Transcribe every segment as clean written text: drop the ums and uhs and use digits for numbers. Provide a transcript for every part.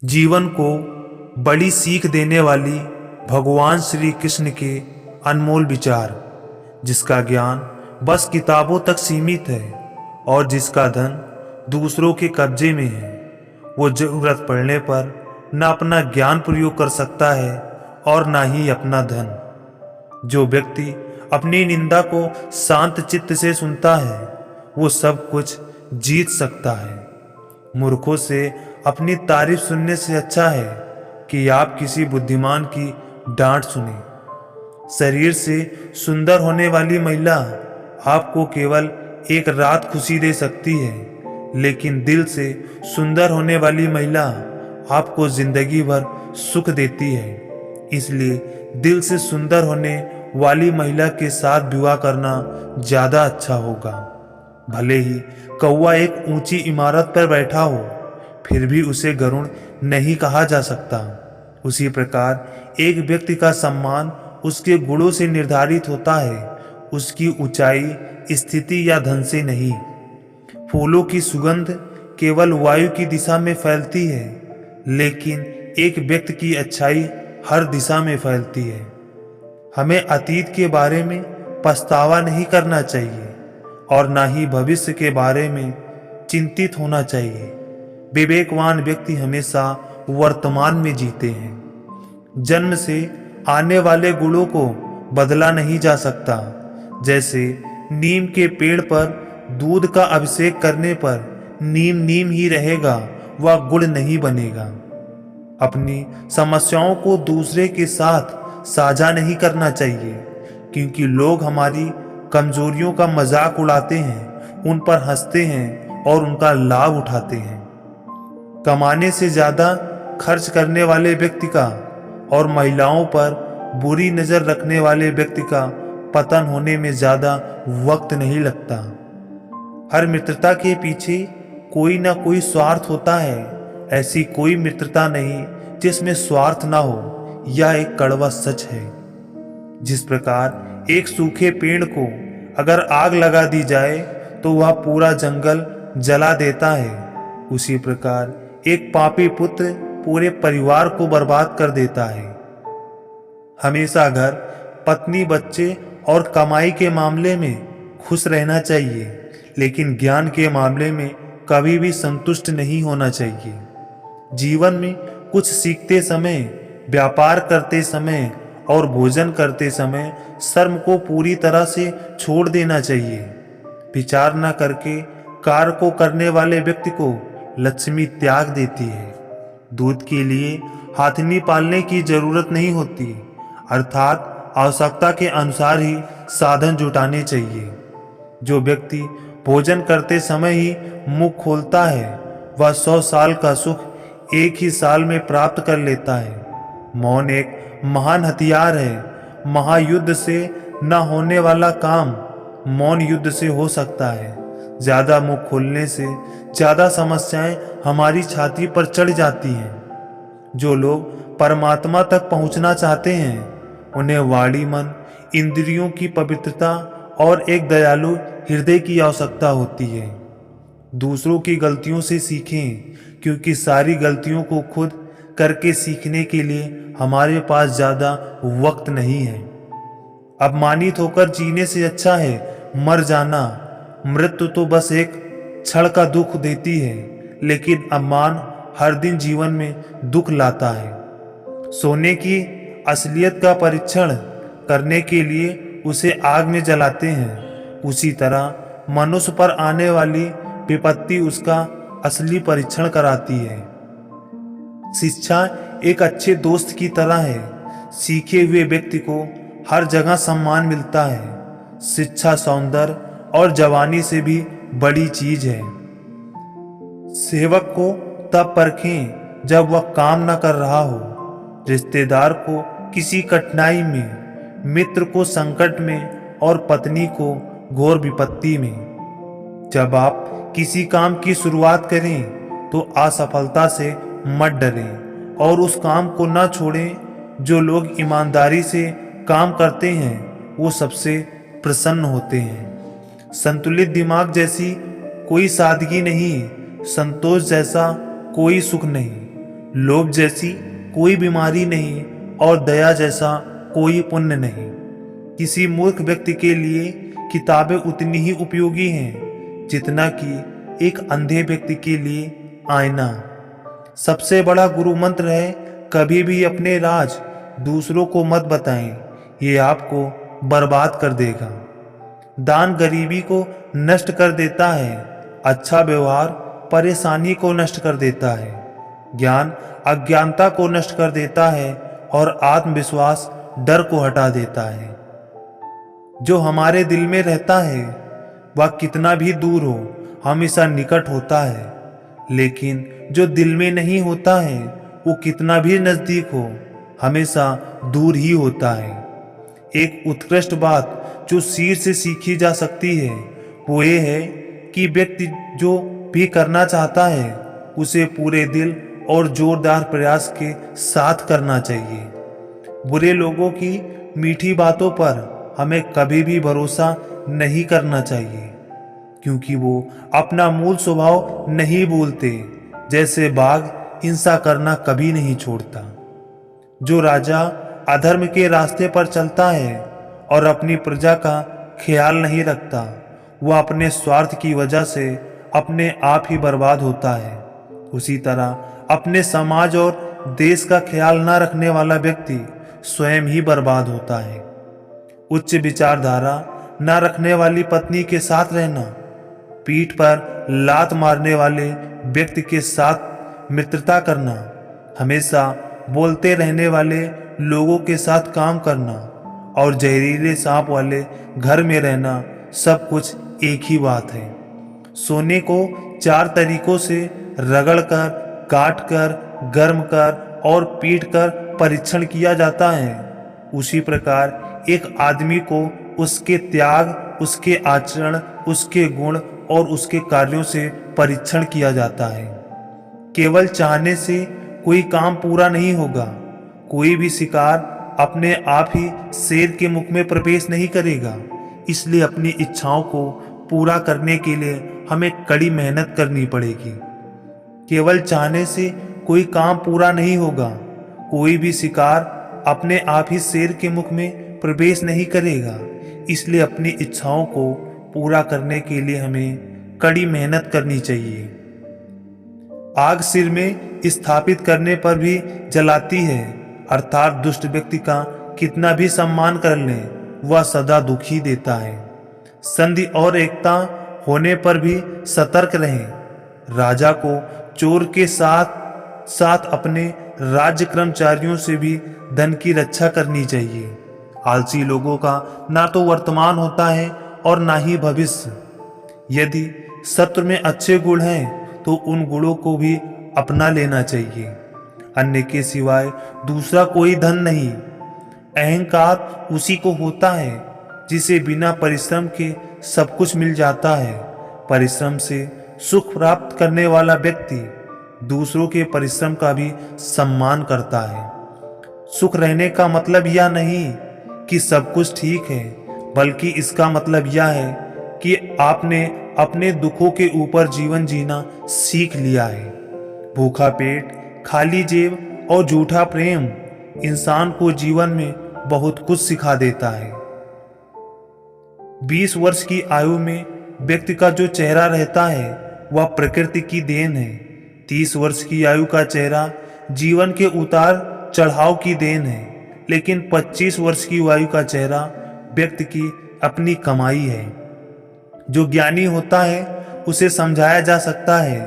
जीवन को बड़ी सीख देने वाली भगवान श्री कृष्ण के अनमोल विचार, जिसका ज्ञान बस किताबों तक सीमित है और जिसका धन दूसरों के कब्जे में है। वो जरूरत पड़ने पर न अपना ज्ञान प्रयोग कर सकता है और न ही अपना धन। जो व्यक्ति अपनी निंदा को शांत चित्त से सुनता है वो सब कुछ जीत सकता है। मूर्खों से अपनी तारीफ सुनने से अच्छा है कि आप किसी बुद्धिमान की डांट सुने। शरीर से सुंदर होने वाली महिला आपको केवल एक रात खुशी दे सकती है, लेकिन दिल से सुंदर होने वाली महिला आपको जिंदगी भर सुख देती है। इसलिए दिल से सुंदर होने वाली महिला के साथ विवाह करना ज्यादा अच्छा होगा। भले ही कौवा एक ऊंची इमारत पर बैठा हो, फिर भी उसे गरुड़ नहीं कहा जा सकता। उसी प्रकार एक व्यक्ति का सम्मान उसके गुणों से निर्धारित होता है, उसकी ऊंचाई, स्थिति या धन से नहीं। फूलों की सुगंध केवल वायु की दिशा में फैलती है, लेकिन एक व्यक्ति की अच्छाई हर दिशा में फैलती है। हमें अतीत के बारे में पछतावा नहीं करना चाहिए और ना ही भविष्य के बारे में चिंतित होना चाहिए। विवेकवान व्यक्ति हमेशा वर्तमान में जीते हैं। जन्म से आने वाले गुणों को बदला नहीं जा सकता। जैसे नीम के पेड़ पर दूध का अभिषेक करने पर नीम नीम ही रहेगा, वह गुड़ नहीं बनेगा। अपनी समस्याओं को दूसरे के साथ साझा नहीं करना चाहिए, क्योंकि लोग हमारी कमजोरियों का मजाक उड़ाते हैं, उन पर हंसते हैं और उनका लाभ उठाते हैं। कमाने से ज्यादा खर्च करने वाले व्यक्ति का और महिलाओं पर बुरी नजर रखने वाले व्यक्ति का पतन होने में ज्यादा वक्त नहीं लगता। हर मित्रता के पीछे कोई ना कोई स्वार्थ होता है। ऐसी कोई मित्रता नहीं जिसमें स्वार्थ ना हो, यह एक कड़वा सच है। जिस प्रकार एक सूखे पेड़ को अगर आग लगा दी जाए तो वह पूरा जंगल जला देता है, उसी प्रकार एक पापी पुत्र पूरे परिवार को बर्बाद कर देता है। हमेशा घर, पत्नी, बच्चे और कमाई के मामले में खुश रहना चाहिए, लेकिन ज्ञान के मामले में कभी भी संतुष्ट नहीं होना चाहिए। जीवन में कुछ सीखते समय, व्यापार करते समय और भोजन करते समय शर्म को पूरी तरह से छोड़ देना चाहिए। विचार न करके कार्य को करने वाले व्यक्ति को लक्ष्मी त्याग देती है। दूध के लिए हाथनी पालने की जरूरत नहीं होती, अर्थात आवश्यकता के अनुसार ही साधन जुटाने चाहिए। जो व्यक्ति भोजन करते समय ही मुंह खोलता है वह 100 साल का सुख एक ही साल में प्राप्त कर लेता है। मौन एक महान हथियार है। महायुद्ध से न होने वाला काम मौन युद्ध से हो सकता है। ज्यादा मुंह खोलने से ज्यादा समस्याएं हमारी छाती पर चढ़ जाती हैं। जो लोग परमात्मा तक पहुंचना चाहते हैं उन्हें वाणी, मन, इंद्रियों की पवित्रता और एक दयालु हृदय की आवश्यकता होती है। दूसरों की गलतियों से सीखें, क्योंकि सारी गलतियों को खुद करके सीखने के लिए हमारे पास ज्यादा वक्त नहीं है। अपमानित होकर जीने से अच्छा है मर जाना। मृत्यु तो बस एक क्षण का दुख देती है, लेकिन अपमान हर दिन जीवन में दुख लाता है। सोने की असलियत का परीक्षण करने के लिए उसे आग में जलाते हैं, उसी तरह मनुष्य पर आने वाली विपत्ति उसका असली परीक्षण कराती है। शिक्षा एक अच्छे दोस्त की तरह है। सीखे हुए व्यक्ति को हर जगह सम्मान मिलता है। शिक्षा सौंदर्य और जवानी से भी बड़ी चीज है। सेवक को तब परखें जब वह काम न कर रहा हो, रिश्तेदार को किसी कठिनाई में, मित्र को संकट में और पत्नी को घोर विपत्ति में। जब आप किसी काम की शुरुआत करें तो असफलता से मत डरें और उस काम को न छोड़ें। जो लोग ईमानदारी से काम करते हैं वो सबसे प्रसन्न होते हैं। संतुलित दिमाग जैसी कोई सादगी नहीं, संतोष जैसा कोई सुख नहीं। लोभ जैसी कोई बीमारी नहीं और दया जैसा कोई पुण्य नहीं। किसी मूर्ख व्यक्ति के लिए किताबें उतनी ही उपयोगी हैं जितना कि एक अंधे व्यक्ति के लिए आईना। सबसे बड़ा गुरु मंत्र है, कभी भी अपने राज दूसरों को मत बताएं, ये आपको बर्बाद कर देगा। दान गरीबी को नष्ट कर देता है, अच्छा व्यवहार परेशानी को नष्ट कर देता है, ज्ञान अज्ञानता को नष्ट कर देता है और आत्मविश्वास डर को हटा देता है। जो हमारे दिल में रहता है वह कितना भी दूर हो हमेशा निकट होता है, लेकिन जो दिल में नहीं होता है वो कितना भी नजदीक हो हमेशा दूर ही होता है। एक उत्कृष्ट बात जो सिर से सीखी जा सकती है वो ये है कि व्यक्ति जो भी करना चाहता है उसे पूरे दिल और जोरदार प्रयास के साथ करना चाहिए। बुरे लोगों की मीठी बातों पर हमें कभी भी भरोसा नहीं करना चाहिए, क्योंकि वो अपना मूल स्वभाव नहीं भूलते। जैसे बाघ हिंसा करना कभी नहीं छोड़ता। जो राजा अधर्म के रास्ते पर चलता है और अपनी प्रजा का ख्याल नहीं रखता, वह अपने स्वार्थ की वजह से अपने आप ही बर्बाद होता है। उसी तरह अपने समाज और देश का ख्याल न रखने वाला व्यक्ति स्वयं ही बर्बाद होता है। उच्च विचारधारा न रखने वाली पत्नी के साथ रहना, पीठ पर लात मारने वाले व्यक्ति के साथ मित्रता करना, हमेशा बोलते रहने वाले लोगों के साथ काम करना और जहरीले सांप वाले घर में रहना, सब कुछ एक ही बात है। सोने को 4 तरीकों से रगड़कर, काटकर, गर्म कर और पीट कर परीक्षण किया जाता है। उसी प्रकार एक आदमी को उसके त्याग, उसके आचरण, उसके गुण और उसके कार्यों से परीक्षण किया जाता है। केवल चाहने से कोई काम पूरा नहीं होगा। कोई भी शिकार अपने आप ही शेर के मुख में प्रवेश नहीं करेगा। इसलिए अपनी इच्छाओं को पूरा करने के लिए हमें कड़ी मेहनत करनी पड़ेगी। केवल चाहने से कोई काम पूरा नहीं होगा। कोई भी शिकार अपने आप ही शेर के मुख में प्रवेश नहीं करेगा। इसलिए अपनी इच्छाओं को पूरा करने के लिए हमें कड़ी मेहनत करनी चाहिए। आग सिर में स्थापित करने पर भी जलाती है, अर्थात दुष्ट व्यक्ति का कितना भी सम्मान कर ले वह सदा दुखी देता है। संधि और एकता होने पर भी सतर्क रहें। राजा को चोर के साथ साथ अपने राज्य कर्मचारियों से भी धन की रक्षा करनी चाहिए। आलसी लोगों का ना तो वर्तमान होता है और ना ही भविष्य। यदि सत्य में अच्छे गुण हैं तो उन गुणों को भी अपना लेना चाहिए। अन्य के सिवाय दूसरा कोई धन नहीं। अहंकार उसी को होता है जिसे बिना परिश्रम के सब कुछ मिल जाता है। परिश्रम से सुख प्राप्त करने वाला व्यक्ति दूसरों के परिश्रम का भी सम्मान करता है। सुख रहने का मतलब यह नहीं कि सब कुछ ठीक है, बल्कि इसका मतलब यह है कि आपने अपने दुखों के ऊपर जीवन जीना सीख लिया है। भूखा पेट, खाली जेब और झूठा प्रेम इंसान को जीवन में बहुत कुछ सिखा देता है। 20 वर्ष की आयु में व्यक्ति का जो चेहरा रहता है वह प्रकृति की देन है। 30 वर्ष की आयु का चेहरा जीवन के उतार चढ़ाव की देन है, लेकिन 25 वर्ष की आयु का चेहरा व्यक्ति की अपनी कमाई है। जो ज्ञानी होता है उसे समझाया जा सकता है,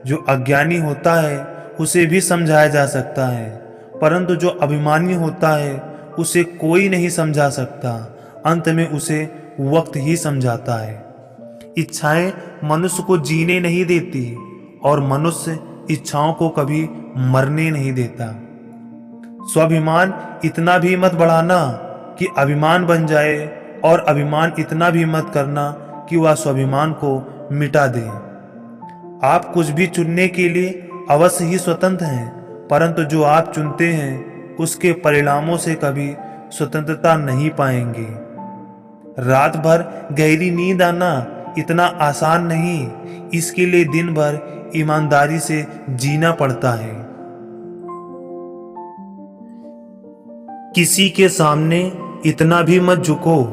जो अज्ञानी होता है उसे भी समझाया जा सकता है, परंतु जो अभिमानी होता है उसे कोई नहीं समझा सकता। अंत में उसे वक्त ही समझाता है। इच्छाएं मनुष्य को जीने नहीं देती और मनुष्य इच्छाओं को कभी मरने नहीं देता। स्वाभिमान इतना भी मत बढ़ाना कि अभिमान बन जाए और अभिमान इतना भी मत करना कि वह स्वाभिमान को मिटा दे। आप कुछ भी चुनने के लिए अवश्य ही स्वतंत्र हैं, परंतु जो आप चुनते हैं उसके परिणामों से कभी स्वतंत्रता नहीं पाएंगे। रात भर गहरी नींद आना इतना आसान नहीं, इसके लिए दिन भर ईमानदारी से जीना पड़ता है। किसी के सामने इतना भी मत झुको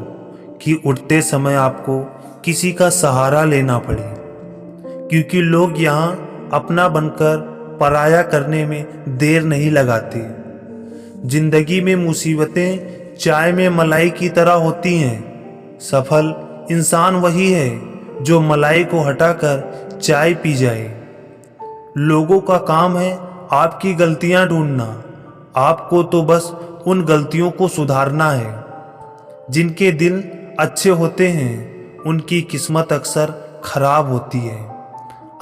कि उठते समय आपको किसी का सहारा लेना पड़े, क्योंकि लोग यहाँ अपना बनकर पराया करने में देर नहीं लगाते। जिंदगी में मुसीबतें चाय में मलाई की तरह होती हैं। सफल इंसान वही है जो मलाई को हटाकर चाय पी जाए। लोगों का काम है आपकी गलतियां ढूंढना, आपको तो बस उन गलतियों को सुधारना है। जिनके दिल अच्छे होते हैं उनकी किस्मत अक्सर खराब होती है।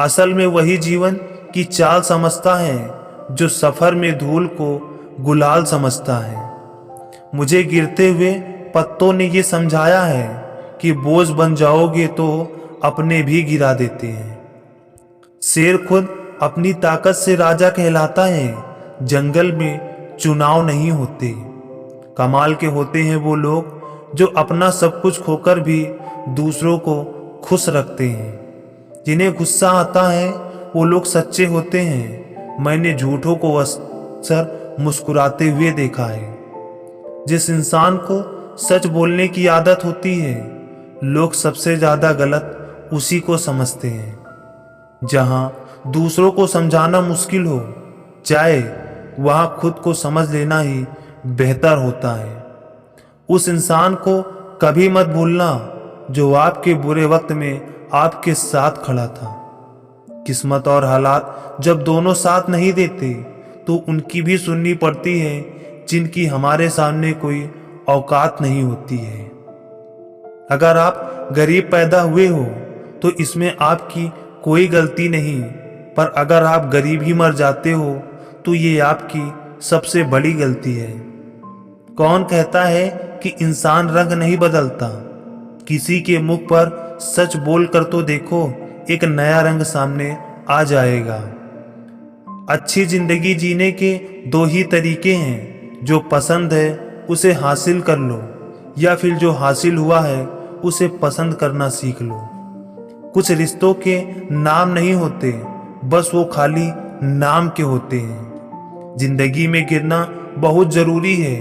असल में वही जीवन की चाल समझता है जो सफर में धूल को गुलाल समझता है। मुझे गिरते हुए पत्तों ने ये समझाया है कि बोझ बन जाओगे तो अपने भी गिरा देते हैं। शेर खुद अपनी ताकत से राजा कहलाता है। जंगल में चुनाव नहीं होते। कमाल के होते हैं वो लोग जो अपना सब कुछ खोकर भी दूसरों को खुश रखते हैं। जिन्हें गुस्सा आता है वो लोग सच्चे होते हैं। मैंने झूठों को अक्सर मुस्कुराते हुए देखा है। जिस इंसान को सच बोलने की आदत होती है, लोग सबसे ज्यादा गलत उसी को समझते हैं। जहां दूसरों को समझाना मुश्किल हो जाए, वहां खुद को समझ लेना ही बेहतर होता है। उस इंसान को कभी मत भूलना जो आपके बुरे वक्त में आपके साथ खड़ा था। किस्मत और हालात जब दोनों साथ नहीं देते तो उनकी भी सुननी पड़ती है जिनकी हमारे सामने कोई औकात नहीं होती है। अगर आप गरीब पैदा हुए हो तो इसमें आपकी कोई गलती नहीं, पर अगर आप गरीब ही मर जाते हो तो ये आपकी सबसे बड़ी गलती है। कौन कहता है कि इंसान रंग नहीं बदलता? किसी के मुख पर सच बोल कर तो देखो, एक नया रंग सामने आ जाएगा। अच्छी जिंदगी जीने के दो ही तरीके हैं, जो पसंद है उसे हासिल कर लो, या फिर जो हासिल हुआ है उसे पसंद करना सीख लो। कुछ रिश्तों के नाम नहीं होते, बस वो खाली नाम के होते हैं। जिंदगी में गिरना बहुत जरूरी है,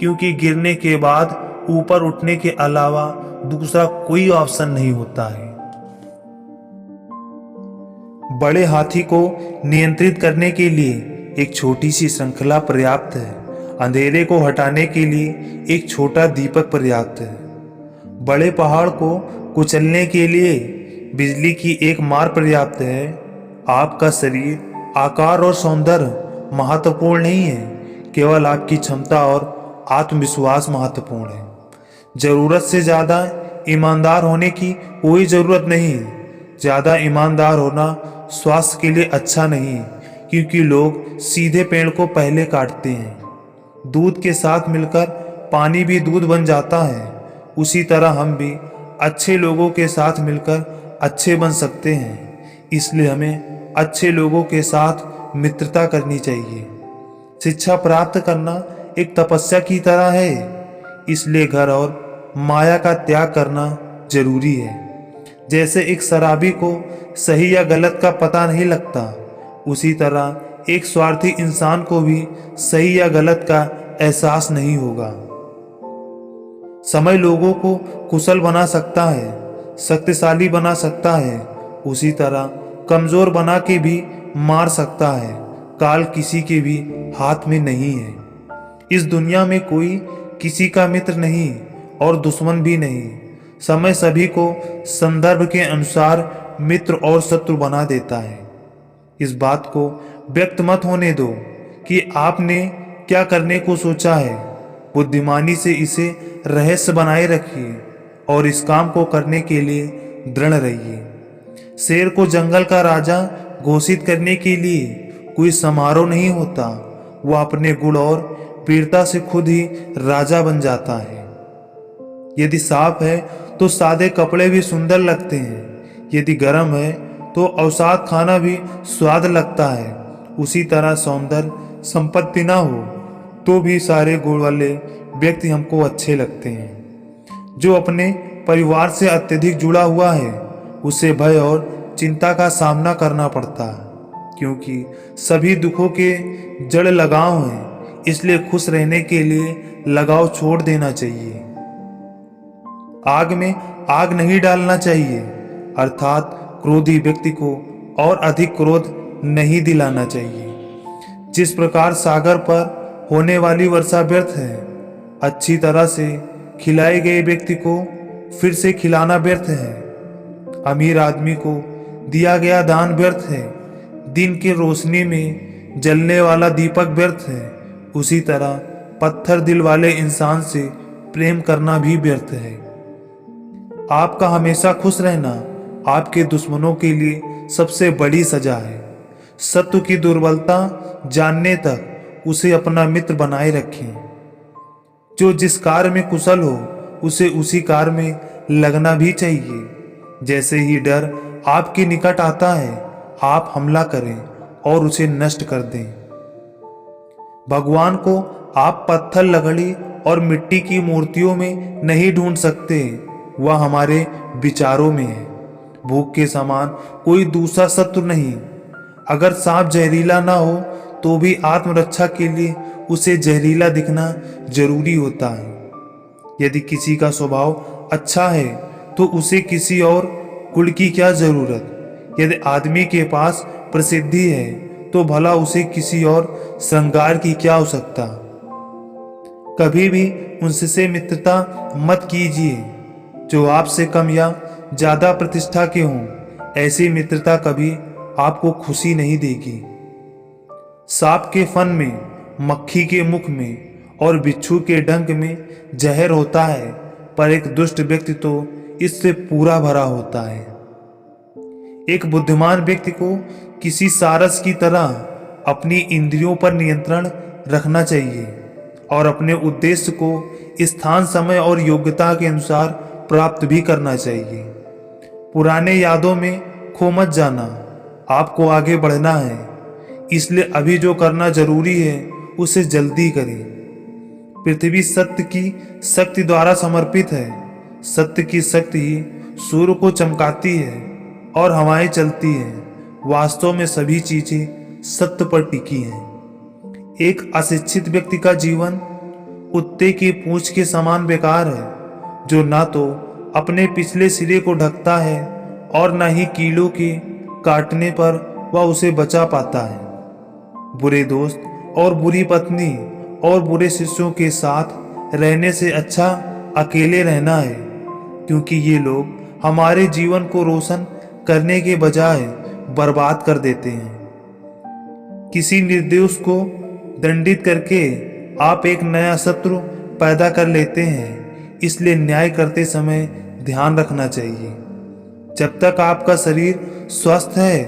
क्योंकि गिरने के बाद ऊपर उठने के अलावा दूसरा कोई ऑप्शन नहीं होता है। बड़े हाथी को नियंत्रित करने के लिए एक छोटी सी श्रृंखला पर्याप्त है। अंधेरे को हटाने के लिए एक छोटा दीपक पर्याप्त है। बड़े पहाड़ को कुचलने के लिए बिजली की एक मार पर्याप्त है। आपका शरीर, आकार और सौंदर्य महत्वपूर्ण नहीं है, केवल आपकी क्षमता और आत्मविश्वास महत्वपूर्ण है। जरूरत से ज्यादा ईमानदार होने की कोई जरूरत नहीं। ज्यादा ईमानदार होना स्वास्थ्य के लिए अच्छा नहीं, क्योंकि लोग सीधे पेड़ को पहले काटते हैं। दूध के साथ मिलकर पानी भी दूध बन जाता है। उसी तरह हम भी अच्छे लोगों के साथ मिलकर अच्छे बन सकते हैं। इसलिए हमें अच्छे लोगों के साथ मित्रता करनी चाहिए। शिक्षा प्राप्त करना एक तपस्या की तरह है, इसलिए घर और माया का त्याग करना जरूरी है। जैसे एक शराबी को सही या गलत का पता नहीं लगता, उसी तरह एक स्वार्थी इंसान को भी सही या गलत का एहसास नहीं होगा। समय लोगों को कुशल बना सकता है, शक्तिशाली बना सकता है, उसी तरह कमजोर बना के भी मार सकता है। काल किसी के भी हाथ में नहीं है। इस दुनिया में कोई किसी का मित्र नहीं और दुश्मन भी नहीं। समय सभी को संदर्भ के अनुसार मित्र और शत्रु बना देता है। इस बात को व्यक्त मत होने दो कि आपने क्या करने को सोचा है। बुद्धिमानी से इसे रहस्य बनाए रखिए और इस काम को करने के लिए दृढ़ रहिए। शेर को जंगल का राजा घोषित करने के लिए कोई समारोह नहीं होता, वह अपने गुण और वीरता से खुद ही राजा बन जाता है। यदि साफ है तो सादे कपड़े भी सुंदर लगते हैं। यदि गर्म है तो अवसाद खाना भी स्वाद लगता है। उसी तरह सौंदर्य संपत्ति ना हो तो भी सारे गुण वाले व्यक्ति हमको अच्छे लगते हैं। जो अपने परिवार से अत्यधिक जुड़ा हुआ है उसे भय और चिंता का सामना करना पड़ता है, क्योंकि सभी दुखों के जड़ लगाव हैं। इसलिए खुश रहने के लिए लगाव छोड़ देना चाहिए। आग में आग नहीं डालना चाहिए, अर्थात क्रोधी व्यक्ति को और अधिक क्रोध नहीं दिलाना चाहिए। जिस प्रकार सागर पर होने वाली वर्षा व्यर्थ है, अच्छी तरह से खिलाए गए व्यक्ति को फिर से खिलाना व्यर्थ है। अमीर आदमी को दिया गया दान व्यर्थ है, दिन की रोशनी में जलने वाला दीपक व्यर्थ है। उसी तरह पत्थर दिल वाले इंसान से प्रेम करना भी व्यर्थ है। आपका हमेशा खुश रहना आपके दुश्मनों के लिए सबसे बड़ी सजा है। शत्रु की दुर्बलता जानने तक उसे अपना मित्र बनाए रखें। जो जिस कार्य में कुशल हो उसे उसी कार्य में लगना भी चाहिए। जैसे ही डर आपके निकट आता है, आप हमला करें और उसे नष्ट कर दें। भगवान को आप पत्थर, लकड़ी और मिट्टी की मूर्तियों में नहीं ढूंढ सकते, वह हमारे विचारों में है। भूख के समान कोई दूसरा शत्रु नहीं। अगर सांप जहरीला ना हो तो भी आत्मरक्षा के लिए उसे जहरीला दिखना जरूरी होता है। यदि किसी का स्वभाव अच्छा है तो उसे किसी और कुल की क्या जरूरत। यदि आदमी के पास प्रसिद्धि है तो भला उसे किसी और श्रृंगार की क्या आवश्यकता। कभी भी उनसे मित्रता मत कीजिए जो आपसे कम या ज्यादा प्रतिष्ठा के हों। ऐसी मित्रता कभी आपको खुशी नहीं देगी। सांप के फन में, मक्खी के मुख में और बिच्छू के डंक में जहर होता है, पर एक दुष्ट व्यक्ति तो इससे पूरा भरा होता है। एक बुद्धिमान व्यक्ति को किसी सारस की तरह अपनी इंद्रियों पर नियंत्रण रखना चाहिए और अपने उद्देश्य को स्थान, समय और योग्यता के अनुसार प्राप्त भी करना चाहिए। पुराने यादों में खो मत जाना, आपको आगे बढ़ना है, इसलिए अभी जो करना जरूरी है उसे जल्दी करें। पृथ्वी सत्य की शक्ति द्वारा समर्पित है। सत्य की शक्ति ही सूर्य को चमकाती है और हवाएं चलती हैं। वास्तव में सभी चीजें सत्य पर टिकी हैं। एक अशिक्षित व्यक्ति का जीवन कुत्ते की पूंछ के समान बेकार है, जो ना तो अपने पिछले सिरे को ढकता है और न ही कीड़ों के काटने पर वह उसे बचा पाता है। बुरे दोस्त और बुरी पत्नी और बुरे शिष्यों के साथ रहने से अच्छा अकेले रहना है, क्योंकि ये लोग हमारे जीवन को रोशन करने के बजाय बर्बाद कर देते हैं। किसी निर्दोष को दंडित करके आप एक नया शत्रु पैदा कर लेते हैं, इसलिए न्याय करते समय ध्यान रखना चाहिए। जब तक आपका शरीर स्वस्थ है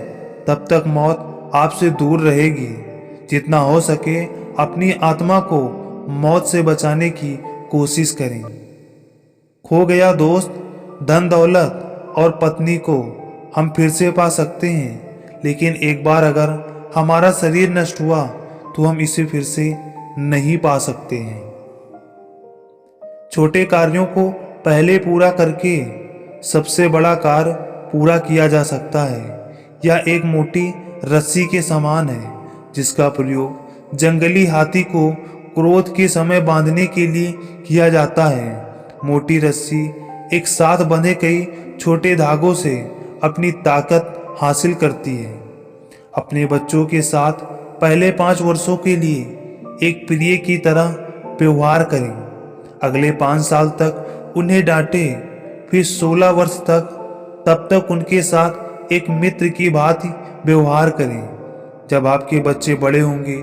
तब तक मौत आपसे दूर रहेगी। जितना हो सके अपनी आत्मा को मौत से बचाने की कोशिश करें। खो गया दोस्त, धन दौलत और पत्नी को हम फिर से पा सकते हैं, लेकिन एक बार अगर हमारा शरीर नष्ट हुआ तो हम इसे फिर से नहीं पा सकते हैं। छोटे कार्यों को पहले पूरा करके सबसे बड़ा कार्य पूरा किया जा सकता है। यह एक मोटी रस्सी के समान है जिसका प्रयोग जंगली हाथी को क्रोध के समय बांधने के लिए किया जाता है। मोटी रस्सी एक साथ बंधे कई छोटे धागों से अपनी ताकत हासिल करती है। अपने बच्चों के साथ पहले 5 वर्षों के लिए एक प्रिय की तरह व्यवहार करें। अगले 5 साल तक उन्हें डांटें, फिर 16 वर्ष तब तक उनके साथ एक मित्र की भांति व्यवहार करें। जब आपके बच्चे बड़े होंगे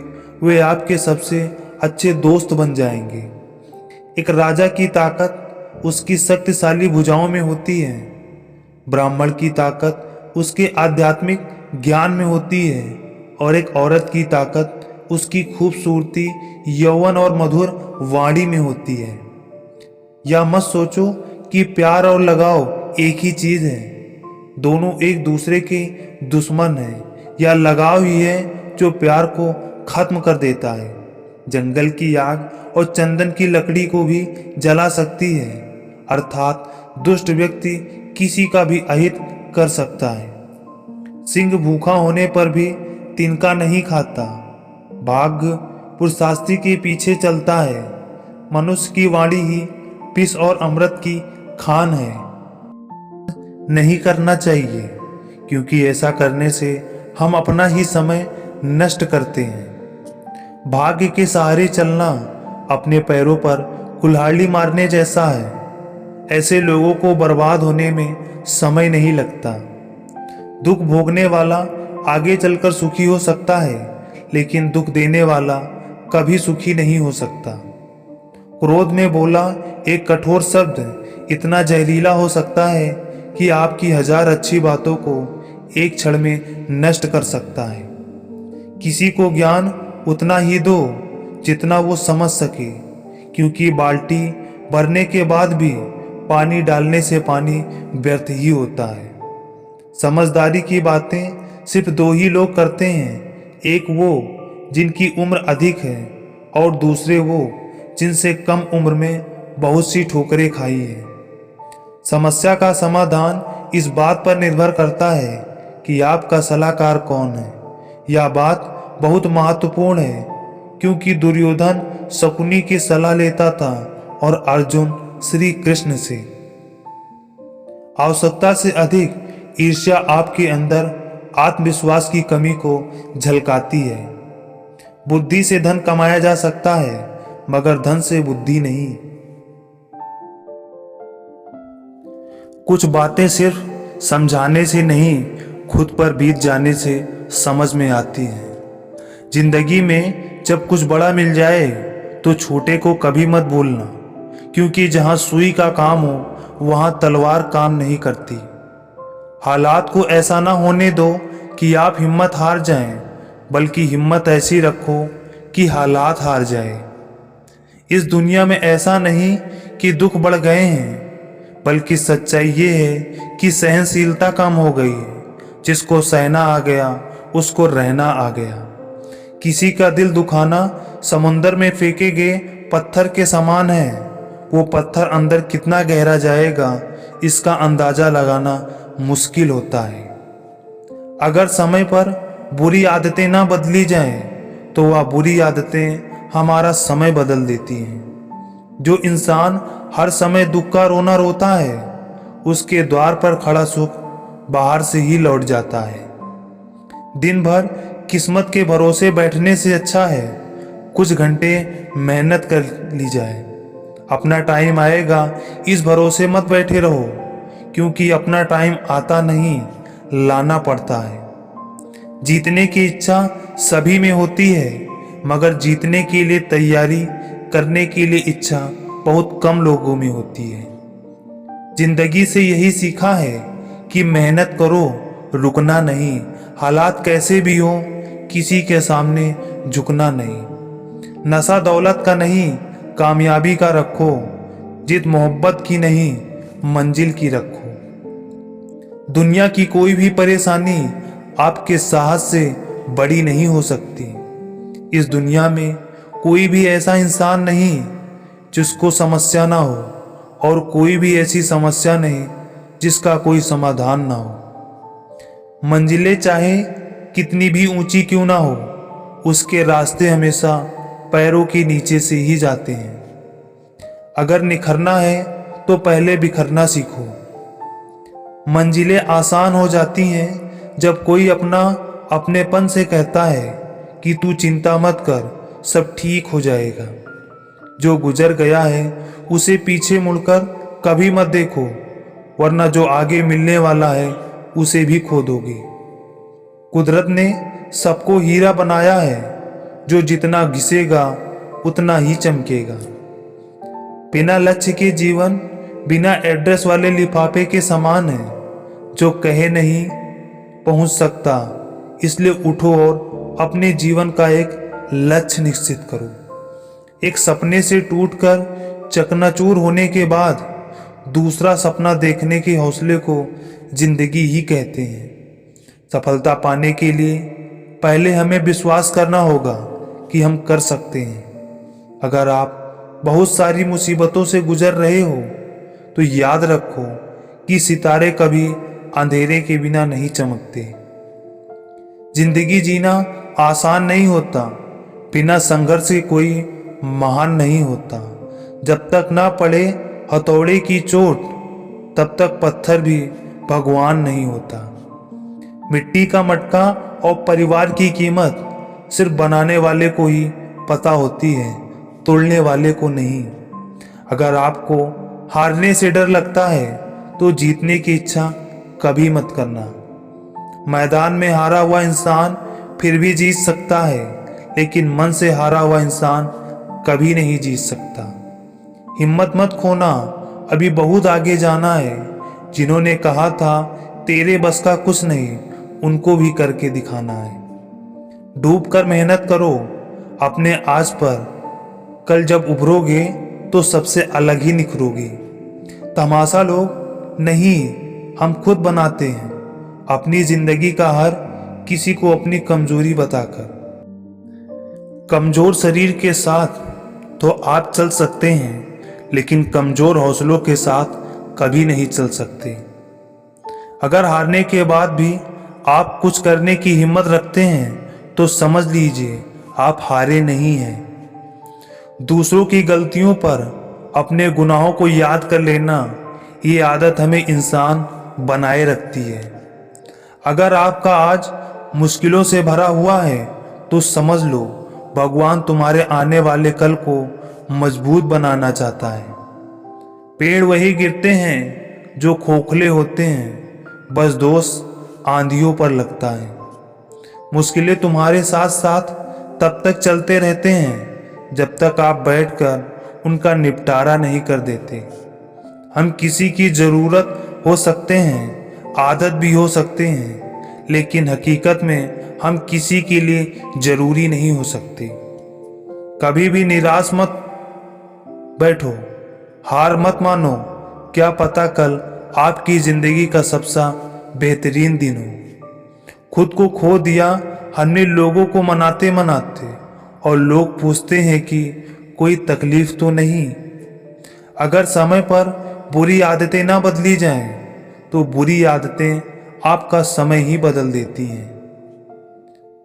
वे आपके सबसे अच्छे दोस्त बन जाएंगे। एक राजा की ताकत उसकी शक्तिशाली भुजाओं में होती है। ब्राह्मण की ताकत उसके आध्यात्मिक ज्ञान में होती है और एक औरत की ताकत उसकी खूबसूरती, यौवन और मधुर वाणी में होती है। या मत सोचो कि प्यार और लगाव एक ही चीज है। दोनों एक दूसरे के दुश्मन हैं। या लगाव ही है जो प्यार को खत्म कर देता है। जंगल की आग और चंदन की लकड़ी को भी जला सकती है, अर्थात दुष्ट व्यक्ति किसी का भी अहित कर सकता है। सिंह भूखा होने पर भी तिनका नहीं खाता। भाग्य पुरुषार्थी के पीछे चलता है। मनुष्य की वाणी ही विष और अमृत की खान है। नहीं करना चाहिए, क्योंकि ऐसा करने से हम अपना ही समय नष्ट करते हैं। भाग्य के सहारे चलना अपने पैरों पर कुल्हाड़ी मारने जैसा है। ऐसे लोगों को बर्बाद होने में समय नहीं लगता। दुख भोगने वाला आगे चलकर सुखी हो सकता है, लेकिन दुख देने वाला कभी सुखी नहीं हो सकता। क्रोध में बोला एक कठोर शब्द इतना जहरीला हो सकता है कि आपकी 1000 अच्छी बातों को एक क्षण में नष्ट कर सकता है। किसी को ज्ञान उतना ही दो जितना वो समझ सके, क्योंकि बाल्टी भरने के बाद भी पानी डालने से पानी व्यर्थ ही होता है। समझदारी की बातें सिर्फ 2 ही लोग करते हैं, एक वो जिनकी उम्र अधिक है और दूसरे वो जिनसे कम उम्र में बहुत सी ठोकरें खाई है। समस्या का समाधान इस बात पर निर्भर करता है कि आपका सलाहकार कौन है। यह बात बहुत महत्वपूर्ण है, क्योंकि दुर्योधन शकुनी की सलाह लेता था और अर्जुन श्री कृष्ण से। आवश्यकता से अधिक ईर्ष्या आपके अंदर आत्मविश्वास की कमी को झलकाती है। बुद्धि से धन कमाया जा सकता है, मगर धन से बुद्धि नहीं। कुछ बातें सिर्फ समझाने से नहीं, खुद पर बीत जाने से समझ में आती हैं। जिंदगी में जब कुछ बड़ा मिल जाए तो छोटे को कभी मत भूलना, क्योंकि जहां सुई का काम हो वहां तलवार काम नहीं करती। हालात को ऐसा ना होने दो कि आप हिम्मत हार जाएं, बल्कि हिम्मत ऐसी रखो कि हालात हार जाए। इस दुनिया में ऐसा नहीं कि दुख बढ़ गए हैं, बल्कि सच्चाई ये है कि सहनशीलता कम हो गई है। जिसको सहना आ गया उसको रहना आ गया। किसी का दिल दुखाना समुंदर में फेंके गए पत्थर के समान है। वो पत्थर अंदर कितना गहरा जाएगा इसका अंदाजा लगाना मुश्किल होता है। अगर समय पर बुरी आदतें ना बदली जाएं, तो वह बुरी आदतें हमारा समय बदल देती हैं। जो इंसान हर समय दुख का रोना रोता है, उसके द्वार पर खड़ा सुख बाहर से ही लौट जाता है। दिन भर किस्मत के भरोसे बैठने से अच्छा है कुछ घंटे मेहनत कर ली जाए। अपना टाइम आएगा इस भरोसे मत बैठे रहो, क्योंकि अपना टाइम आता नहीं, लाना पड़ता है। जीतने की इच्छा सभी में होती है, मगर जीतने के लिए तैयारी करने के लिए इच्छा बहुत कम लोगों में होती है। जिंदगी से यही सीखा है कि मेहनत करो, रुकना नहीं। हालात कैसे भी हो, किसी के सामने झुकना नहीं। नशा दौलत का नहीं, कामयाबी का रखो। जिद मोहब्बत की नहीं, मंजिल की रखो। दुनिया की कोई भी परेशानी आपके साहस से बड़ी नहीं हो सकती। इस दुनिया में कोई भी ऐसा इंसान नहीं जिसको समस्या ना हो, और कोई भी ऐसी समस्या नहीं जिसका कोई समाधान ना हो। मंजिलें चाहे कितनी भी ऊंची क्यों ना हो, उसके रास्ते हमेशा पैरों के नीचे से ही जाते हैं। अगर निखरना है तो पहले बिखरना सीखो। मंजिलें आसान हो जाती हैं जब कोई अपनेपन से कहता है कि तू चिंता मत कर, सब ठीक हो जाएगा। जो गुजर गया है उसे पीछे मुड़कर कभी मत देखो, वरना जो आगे मिलने वाला है उसे भी खो दोगे। कुदरत ने सबको हीरा बनाया है, जो जितना घिसेगा उतना ही चमकेगा। बिना लक्ष्य के जीवन बिना एड्रेस वाले लिफाफे के समान है, जो कहे नहीं पहुंच सकता। इसलिए उठो और अपने जीवन का एक लक्ष्य निश्चित करो। एक सपने से टूटकर चकनाचूर होने के बाद दूसरा सपना देखने के हौसले को जिंदगी ही कहते हैं। सफलता पाने के लिए पहले हमें विश्वास करना होगा कि हम कर सकते हैं। अगर आप बहुत सारी मुसीबतों से गुजर रहे हो तो याद रखो कि सितारे कभी अंधेरे के बिना नहीं चमकते। जिंदगी जीना आसान नहीं होता, बिना संघर्ष के कोई महान नहीं होता। जब तक ना पड़े हथौड़े की चोट तब तक पत्थर भी भगवान नहीं होता। मिट्टी का मटका और परिवार की कीमत सिर्फ बनाने वाले को ही पता होती है, तोड़ने वाले को नहीं। अगर आपको हारने से डर लगता है तो जीतने की इच्छा कभी मत करना। मैदान में हारा हुआ इंसान फिर भी जीत सकता है, लेकिन मन से हारा हुआ इंसान कभी नहीं जीत सकता। हिम्मत मत खोना, अभी बहुत आगे जाना है। जिन्होंने कहा था तेरे बस का कुछ नहीं, उनको भी करके दिखाना है। डूब कर मेहनत करो अपने आज पर, कल जब उभरोगे तो सबसे अलग ही निखरोगे। तमाशा लोग नहीं, हम खुद बनाते हैं अपनी जिंदगी का हर किसी को अपनी कमजोरी बताकर। कमजोर शरीर के साथ तो आप चल सकते हैं, लेकिन कमजोर हौसलों के साथ कभी नहीं चल सकते। अगर हारने के बाद भी आप कुछ करने की हिम्मत रखते हैं तो समझ लीजिए आप हारे नहीं हैं। दूसरों की गलतियों पर अपने गुनाहों को याद कर लेना, ये आदत हमें इंसान बनाए रखती है। अगर आपका आज मुश्किलों से भरा हुआ है तो समझ लो भगवान तुम्हारे आने वाले कल को मजबूत बनाना चाहता है। पेड़ वही गिरते हैं जो खोखले होते हैं, बस दोष आंधियों पर लगता है। मुश्किलें तुम्हारे साथ साथ तब तक चलते रहते हैं जब तक आप बैठकर उनका निपटारा नहीं कर देते। हम किसी की जरूरत हो सकते हैं, आदत भी हो सकते हैं, लेकिन हकीकत में हम किसी के लिए जरूरी नहीं हो सकते। कभी भी निराश मत बैठो, हार मत मानो। क्या पता कल आपकी जिंदगी का सबसे बेहतरीन दिन हो। खुद को खो दिया हमने लोगों को मनाते मनाते, और लोग पूछते हैं कि कोई तकलीफ तो नहीं। अगर समय पर बुरी आदतें ना बदली जाएं, तो बुरी आदतें आपका समय ही बदल देती हैं।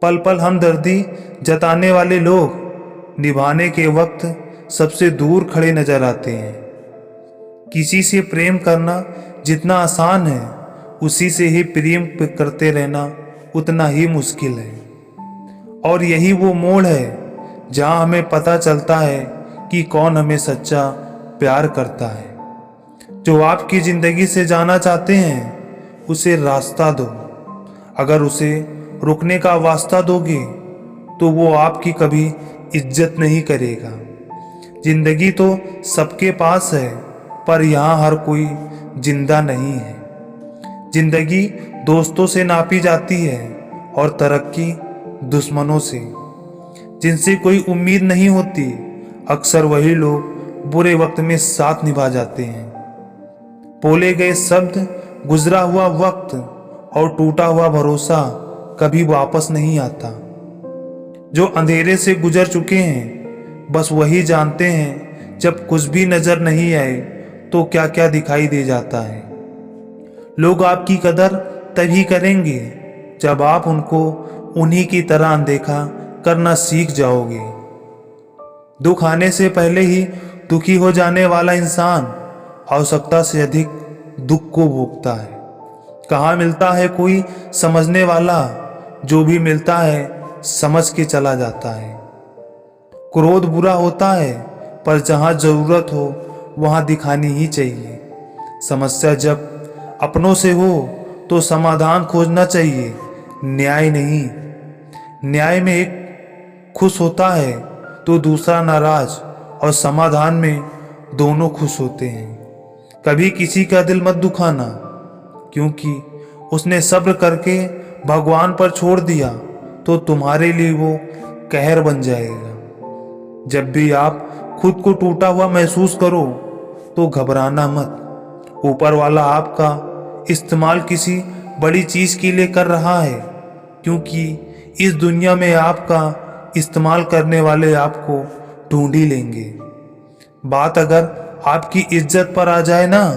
पल पल हमदर्दी जताने वाले लोग निभाने के वक्त सबसे दूर खड़े नजर आते हैं। किसी से प्रेम करना जितना आसान है, उसी से ही प्रेम करते रहना उतना ही मुश्किल है। और यही वो मोड़ है जहां हमें पता चलता है कि कौन हमें सच्चा प्यार करता है। जो आपकी जिंदगी से जाना चाहते हैं उसे रास्ता दो। अगर उसे रुकने का वास्ता दोगे तो वो आपकी कभी इज्जत नहीं करेगा। जिंदगी तो सबके पास है, पर यहाँ हर कोई जिंदा नहीं है। जिंदगी दोस्तों से नापी जाती है और तरक्की दुश्मनों से। जिनसे कोई उम्मीद नहीं होती, अक्सर वही लोग बुरे वक्त में साथ निभा जाते हैं। बोले गए शब्द, गुजरा हुआ वक्त और टूटा हुआ भरोसा कभी वापस नहीं आता। जो अंधेरे से गुजर चुके हैं बस वही जानते हैं जब कुछ भी नजर नहीं आए तो क्या क्या दिखाई दे जाता है। लोग आपकी कदर तभी करेंगे जब आप उनको उन्हीं की तरह अनदेखा करना सीख जाओगे। दुख आने से पहले ही दुखी हो जाने वाला इंसान आवश्यकता से अधिक दुख को भोगता है। कहाँ मिलता है कोई समझने वाला, जो भी मिलता है समझ के चला जाता है। क्रोध बुरा होता है, पर जहाँ जरूरत हो वहाँ दिखानी ही चाहिए। समस्या जब अपनों से हो तो समाधान खोजना चाहिए, न्याय नहीं। न्याय में एक खुश होता है तो दूसरा नाराज, और समाधान में दोनों खुश होते हैं। कभी किसी का दिल मत दुखाना, क्योंकि उसने सब्र करके भगवान पर छोड़ दिया तो तुम्हारे लिए वो कहर बन जाएगा। जब भी आप खुद को टूटा हुआ महसूस करो तो घबराना मत। ऊपर वाला आपका इस्तेमाल किसी बड़ी चीज के लिए कर रहा है, क्योंकि इस दुनिया में आपका इस्तेमाल करने वाले आपको ढूंढ ही लेंगे। बात अगर आपकी इज्जत पर आ जाए ना,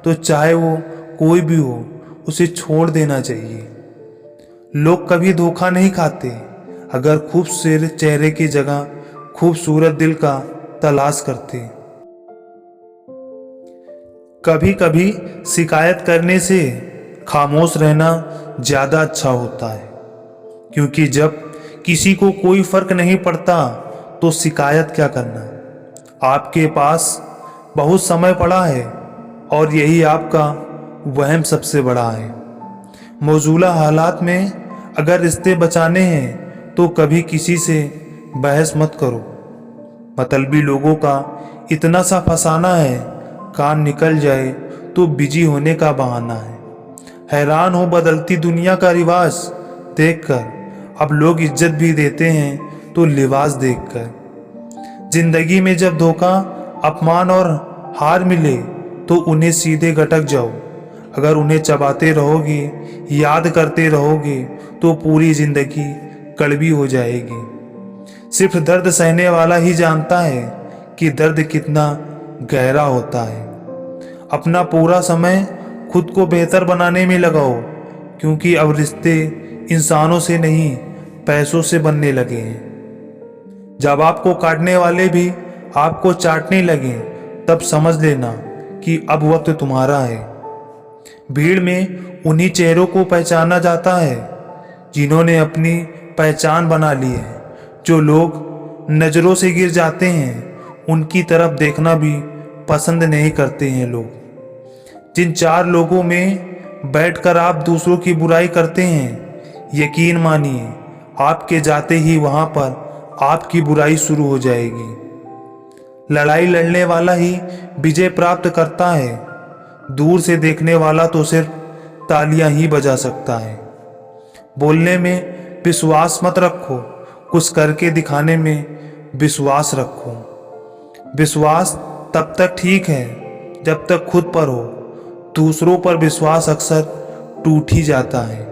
तो चाहे वो कोई भी हो उसे छोड़ देना चाहिए। लोग कभी धोखा नहीं खाते, अगर खूबसूरत चेहरे की जगह खूबसूरत दिल का तलाश करते। कभी कभी शिकायत करने से खामोश रहना ज़्यादा अच्छा होता है, क्योंकि जब किसी को कोई फर्क नहीं पड़ता तो शिकायत क्या करना। आपके पास बहुत समय पड़ा है और यही आपका वहम सबसे बड़ा है। मौजूदा हालात में अगर रिश्ते बचाने हैं तो कभी किसी से बहस मत करो। मतलबी लोगों का इतना सा फसाना है, काम निकल जाए तो बिजी होने का बहाना है। हैरान हो बदलती दुनिया का रिवाज देखकर, अब लोग इज्जत भी देते हैं तो लिबास देखकर। जिंदगी में जब धोखा, अपमान और हार मिले तो उन्हें सीधे गटक जाओ। अगर उन्हें चबाते रहोगे, याद करते रहोगे तो पूरी जिंदगी कड़वी हो जाएगी। सिर्फ दर्द सहने वाला ही जानता है कि दर्द कितना गहरा होता है। अपना पूरा समय खुद को बेहतर बनाने में लगाओ, क्योंकि अब रिश्ते इंसानों से नहीं पैसों से बनने लगे हैं। जब आपको काटने वाले भी आपको चाटने लगे तब समझ लेना कि अब वक्त तुम्हारा है। भीड़ में उन्हीं चेहरों को पहचाना जाता है जिन्होंने अपनी पहचान बना ली है। जो लोग नज़रों से गिर जाते हैं उनकी तरफ देखना भी पसंद नहीं करते हैं लोग। जिन चार लोगों में बैठकर आप दूसरों की बुराई करते हैं, यकीन मानिए आपके जाते ही वहां पर आपकी बुराई शुरू हो जाएगी। लड़ाई लड़ने वाला ही विजय प्राप्त करता है, दूर से देखने वाला तो सिर्फ तालियां ही बजा सकता है। बोलने में विश्वास मत रखो, कुछ करके दिखाने में विश्वास रखो। विश्वास तब तक ठीक है जब तक खुद पर हो, दूसरों पर विश्वास अक्सर टूट ही जाता है।